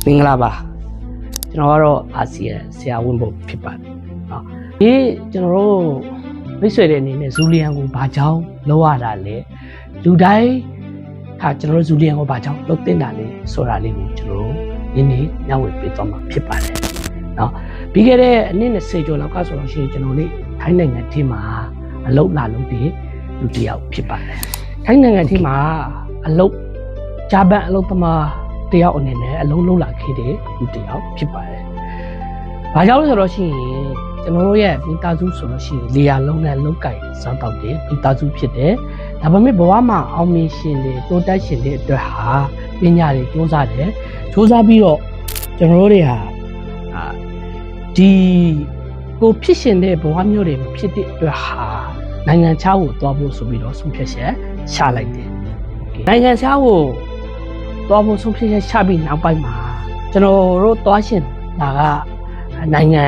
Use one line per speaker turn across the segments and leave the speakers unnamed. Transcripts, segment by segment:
မင်္ဂလာပါကျွန်တော်ကတော့အာဆီယံဆရာဝန်ဖို့ဖြစ်ပါတယ်เนาะဒီကျွန်တော်တို့မိတ်ဆွေတွေအနေနဲ့ဇူလီယန်ကိုဘာကြောင့်လောက်ရတာလဲလူတိုင်းဟာကျွန်တော်တို့ဇူလီယန်ကိုဘာကြောင့်လောက်တင်တာလဲဆိုတာလေးကိုကျွန်တော်တို့ဒီနေ့ညဝေပေးသွားမှာဖြစ်ပါတယ်เนาะပြီးခဲ့တဲ့အနည်း20ကျော်လောက်ကဆိုလို့ရှိရင်ကျွန်တော်လေးထိုင်းနိုင်ငံထဲမှာအလုပ်လာလုပ်တဲ့လူတစ်ယောက်ဖြစ်ပါတယ်ထိုင်းနိုင်ငံထဲမှာအလုပ်ဂျပန်အလုပ်သမားတယောက်အနေနဲ့အလုံးလုံးလာခဲ့တဲ့လူတယောက်ဖြစ်ပါတယ်။ဘာကြောင့်လဲဆိုတော့ရှိရင်ကျွန်တော်တို့ရဲ့မိသားစုဆိုလို့ရှိရင်လေယာလုံးနဲ့လုံးကိုက်စားတော့တဲ့မိသားစုဖြစ်တယ်။ဒါပေမဲ့ဘဝမှာအောင်မြင်ရှင်တွေတိုးတက်ရှင်တွေအတွက်ဟာပညာတွေစူးစမ်းတယ်။စူးစမ်းပြီးတော့ကျွန်တော်တို့တွေဟာဒီကိုဖြစ်ရှင်တဲ့ဘဝမျိုးတွေဖြစ်တဲ့အတွက်ဟာနိုင်ငံခြားကိုသွားဖို့ဆိုပြီးတော့ဆုံးဖြတ်ချက်ချလိုက်တယ်။နိုင်ငံခြားကိုသွားဖို့ဆုံးဖြတ်ချက်ချပြီးနောက်ပိုင်းမှာကျွန်တော်တို့သွားရှင်တာကနိုင်ငံ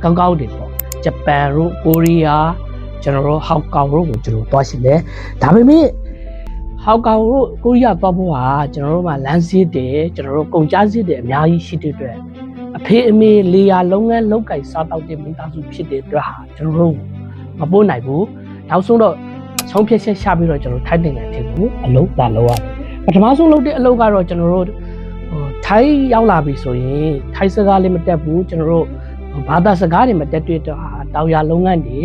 ကောင်းကောင်းတွေပေါ့ဂျပန်တို့ကိုရီးယားကျွန်တော်တို့ဟောင်ကောင်တို့ကိုကျွန်တော်သွားရှင်တယ်ဒါပေမဲ့ဟောင်ကောင်တို့ကိုရီးယားသွားဖို့ဟာကျွန်တော်တို့မှာလမ်းစည်းတယ်ကျွန်တော်တို့ကုန်ကျစည်းတယ်အများကြီးရှိတဲ့အတွက်အဖေအမေလေယာလုံးငန်းလောက်ကိုက်စားတော့တဲ့မိသားစုဖြစ်တဲ့အတွက်ဟာကျွန်တော်တို့မပို့နိုင်ဘူးနောက်ဆုံးတော့ဆုံးဖြတ်ချက်ချပြီးတော့ကျွန်တော်ထိုင်းနိုင်ငံထဲကိုအလုပ်လာလုပ်ရတယ်ပထမဆုံးလုပ်တဲ့အလုပ်ကတော့ကျွန်တော်တို့ထိုင်းရောက်လာပြီဆိုရင်ထိုင်းစကားလေးမတက်ဘူးကျွန်တော်တို့ဘာသာစကားတွေမတက်တွေ့တော့တောင်ရလုပ်ငန်းတွေ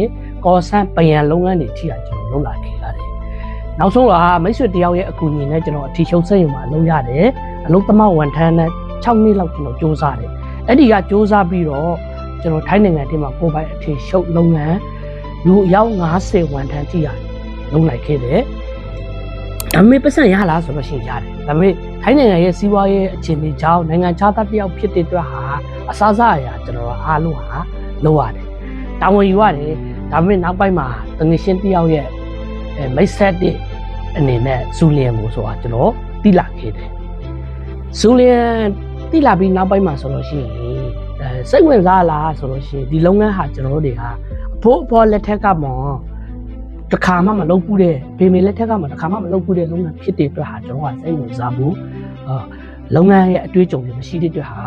ကော်ဆန်းပယံလုပ်ငန်းတွေထိတာကျွန်တော်လုပ်လာခဲ့ရတယ်။နောက်ဆုံးကမိတ်ဆွေတယောက်ရဲ့အကူအညီနဲ့ကျွန်တော်အထီရှုံးစက်ရုံမှာလုပ်ရတယ်။အလုပ်သမားဝန်ထမ်းနဲ့6နှစ်လောက်ကျွန်တော်စူးစမ်းတယ်။အဲ့ဒီကစူးစမ်းပြီးတော့ကျွန်တော်ထိုင်းနိုင်ငံထဲမှာကိုယ်ပိုင်အထီရှုံးလုပ်ငန်းလူအယောက်50ဝန်ထမ်းထိရတယ်လုပ်လိုက်ခဲ့တယ်။ဒါပေမဲ့ပတ်စံရလားဆိုတော့ရှင်ရတယ်ဒါပေမဲ့ထိုင်းနိုင်ငံရဲ့စီးပွားရေးအခြေအနေကြောင့်နိုင်ငံခြားသားတယောက်ဖြစ်တဲ့အတွက်ဟာအစားအစာအရာကျွန်တော်တို့အားလုံးဟာလုပ်ရတယ်တာဝန်ယူရတယ်ဒါပေမဲ့နောက်ပိုင်းမှာတငယ်ချင်းတယောက်ရဲ့မိတ်ဆက်တဲ့အနေနဲ့ဇူလီယန်ကိုဆိုတာကျွန်တော်တိလာခဲ့တယ်ဇူလီယန်တိလာပြီးနောက်ပိုင်းမှာဆိုလို့ရှိရင်စိတ်ဝင်စားလားဆိုလို့ရှိရင်ဒီလုပ်ငန်းဟာကျွန်တော်တို့တွေဟာအဖို့အဖော်လက်ထက်ကမှတခါမှမလုပ်ဘူးတဲ့ဖေမေလက်ထက်ကမှတခါမှမလုပ်ဘူးတဲ့လုပ်ငန်းဖြစ်တဲ့အတွက်ဟာကျွန်တော်ကစိတ်ဝင်စားဘူးလုပ်ငန်းရဲ့အတွေ့အကြုံတွေမရှိတဲ့အတွက်ဟာ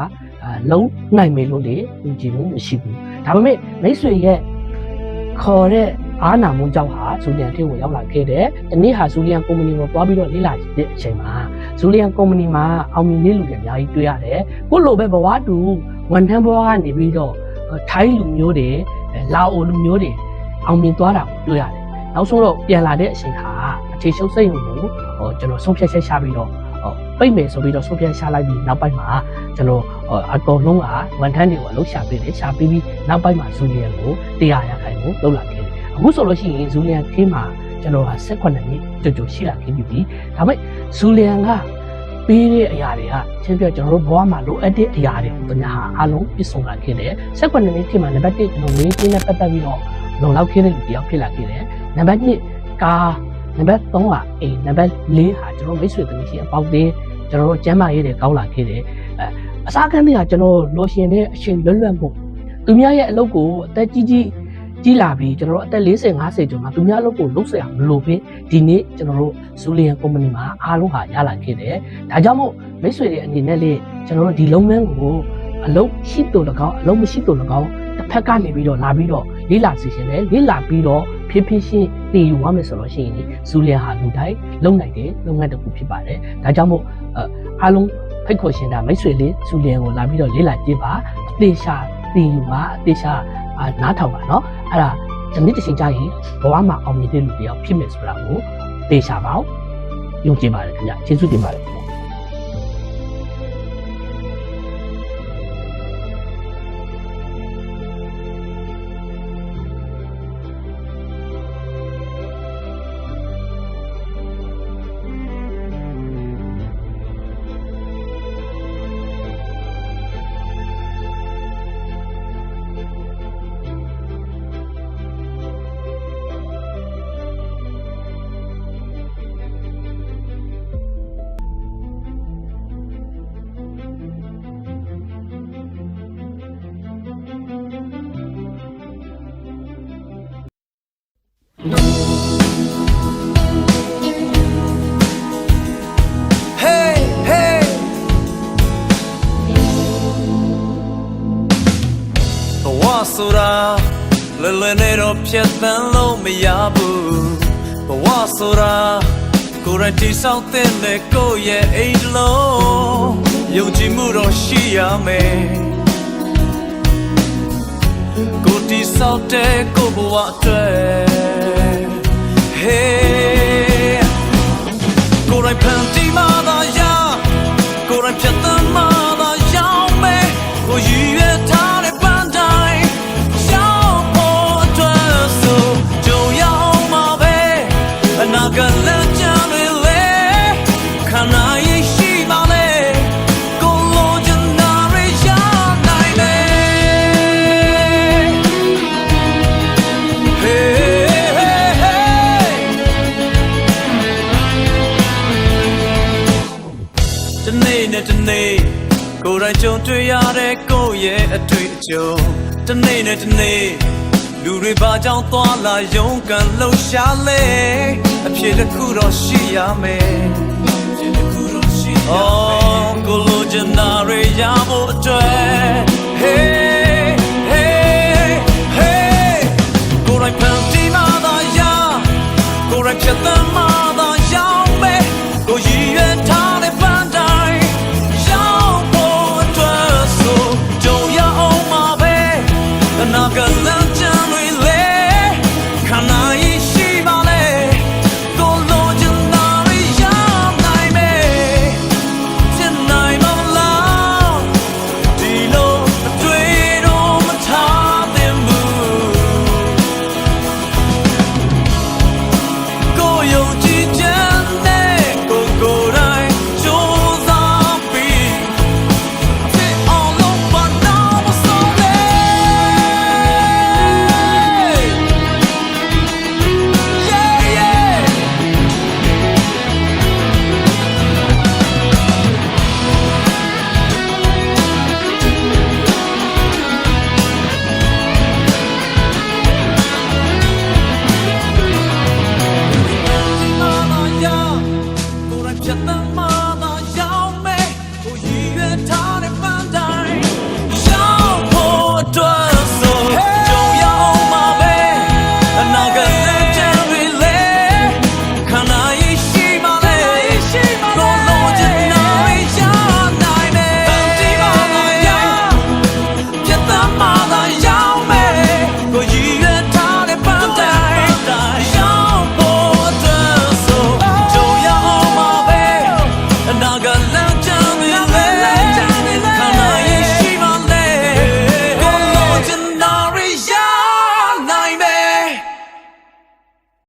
လုံးနိုင်မယ်လို့လေဦးကြည့်မှုမရှိဘူးဒါပေမဲ့မိတ်ဆွေရဲ့ခေါ်တဲ့အားနာမှုကြောင့်ဟာဇူလီယန်ထဲကိုရောက်လာခဲ့တယ်ဒီနေ့ဟာဇူလီယန်ကုမ္ပဏီကိုသွားပြီးတော့လေ့လာတဲ့အချိန်မှာဇူလီယန်ကုမ္ပဏီမှာအောင်မြင်တဲ့လူတွေအများကြီးတွေ့ရတယ်ကိုလိုပဲဘဝတူဝန်ထမ်းဘဝကနေပြီးတော့ထိုင်းလူမျိုးတွေလာအိုလူမျိုးတွေအောင်မြင်သွားတာကိုတွေ့ရတယ်နောက်ဆုံးတော့ပြန်လာတဲ့အချိန်ဟာအခြေရှုပ်စိတ်ရုံကိုကျွန်တော်ဆုံးဖြတ်ချက်ချပြီးတော့ပိတ်မယ်ဆိုပြီးတော့ဆုံးဖြတ်ချလိုက်ပြီးနောက်ပိုင်းမှာကျွန်တော်အကုန်လုံးကဝန်ထမ်းတွေကိုအလုပ်ရှာပေးတယ်ရှာပေးပြီးနောက်ပိုင်းမှာဇူလီယန်ကို100ရာခိုင်နှုန်းလုပ်လာခဲ့တယ်အခုဆိုလို့ရှိရင်ဇူလီယန်ခင်းမှာကျွန်တော်က18နှစ်ကြိုရှိလာခဲ့ပြီဒါပေမဲ့ဇူလီယန်ကပေးတဲ့အရာတွေကချင်းပြကျွန်တော်တို့ဘဝမှာလိုအပ်တဲ့အရာတွေဟိုတ냐ဟာအားလုံးပြည့်စုံလာခဲ့တယ်18နှစ်ခင်းမှာနံပါတ်1ကျွန်တော်လေးချင်းနဲ့ပတ်သက်ပြီးတော့လုံလောက်ခဲ့တဲ့လူတယောက်ဖြစ်လာခဲ့တယ်နံပါတ်2ကားနံပါတ်3ကအိမ်နံပါတ်4ဟာကျွန်တော်မိတ်ဆွေတမီးရှိအပေါက်သေးကျွန်တော်တို့ကျမ်းမာရေးတွေကောင်းလာခဲ့တယ်အစားခန်းတွေကကျွန်တော်လိုရှင်တဲ့အချိန်လွတ်လပ်ဖို့သူများရဲ့အလုပ်ကိုအသက်ကြီးလာပြီးကျွန်တော်တို့အသက်40 50ကျော်မှာသူများအလုပ်ကိုလုပ်เสียမလို့ပဲဒီနေ့ကျွန်တော်တို့ဇူလီယန်ကုမ္ပဏီမှာအားလုံးဟာရလာခဲ့တယ်ဒါကြောင့်မို့မိတ်ဆွေတွေအနေနဲ့လေကျွန်တော်တို့ဒီလုပ်ငန်းကိုအလုပ်ရှိတူ၎င်းအလုပ်မရှိတူ၎င်းတစ်ဖက်ကနေပြီးတော့လာပြီးတော့လေးလာစီရှင်တယ်လေးလာပြီးတော့ဖြည်းဖြည်းချင်းတည်ယူရမယ်ဆိုလို့ရှိရင်ဇူလီယန်ဟာလူတိုင်းလုံနိုင်တဲ့လုပ်ငန်းတစ်ခုဖြစ်ပါတယ်ဒါကြောင့်မို့အားလုံးဖိတ်ခေါ်ရှင်တာမိတ်ဆွေလေးဇူလီယန်ကိုလာပြီးတော့လေးလာကြည့်ပါအသေးချာတည်ယူပါအသေးချာနားထောင်ပါเนาะအဲ့ဒါဒီနေ့တစ်ချိန်ကြာရင်ဘဝမှာအောင်မြင်တဲ့လူတယောက်ဖြစ်မယ်ဆိုတာကိုသေချာပါယုံကြည်ပါတယ်ခင်ဗျကျေးဇူးတင်ပါတယ်
ဆိုတာလွယ်လွယ်နဲ့တော့ဖြတ်သန်းလို့မရဘူးဘဝဆိုတာကိုယ်တိုင်တည်ဆောက်တဲ့ကိုယ့်ရဲ့အိမ်လုံးယုံကြည်မှုတော့ရှိရမယ်ကိုယ်တည်ဆောက်တဲ့ကိုယ့်ဘဝအတွက် Hey ကိုယ်တိုင်ဖန်တီးမှသာရကိုယ်တိုင်ဖြတ်သန်းမှသာရောက်မယ်ကိုယ်ရည်ရွယ်ထားတဲ့ပန်းတိုင်းရောက်ဖို့အတွက်ဆိုကြုံရအောင်မှာပဲအနာဂတ်လမ်းကြတွေလေခန္ဓာရဲ့ရှိပါလေကိုယ်လိုချင်တာတွေရနိုင်တယ် Heyတနေ့နဲ့တနေ့ကိုယ်တိုင်ကြုံတွေ့ရတဲ့ကိုယ့်ရဲ့အတွေ့အကြုံတနေ့နဲ့တနေ့လူတွေဘာကြောင့်သွားလာရုန်းကန်လှုပ်ရှားလဲအဖြစ်တစ်ခုတော့ရှိရမယ်အဖြစ်တစ်ခုတော့ရှိရမယ်အော်ကိုလိုချင်တာတွေရဖို့အတွက် Hey Hey Hey ကိုယ်တိုင်ဖန်တီးမှသာရကိုယ်တိုင်ဖြတ်သန်းမှသာရောက်မယ်ကိုယ်ရည်ရွယ်ထားတဲ့ပန်းတိုင်းရောက်ဖို့အတွက်ဆိုကြုံရအောင်မှာပဲအနာဂတ်လမ်းကြတွေလေခန္ဓာရဲ့ရှိပါလေကိုယ်လိုချင်တာတွေရနိုင်မယ်ဖြစ်နိုင်မလားဒီလိုအတွေ့တော့မထားသင့်ဘူးကိုယ်ယုံကြည်ချက်နဲ့ကိုယ်ကိုယ်တိုင်ကြိုးစားပြီးဖြစ်အောင်လုပ်ပါတော့မဆုံးလေ Yeah yeah မာလာယာကိုယ်တိုင်ဖြတ်သန်းမှသာရောက်မယ်ကိုယ်ရည်ရွယ်ထား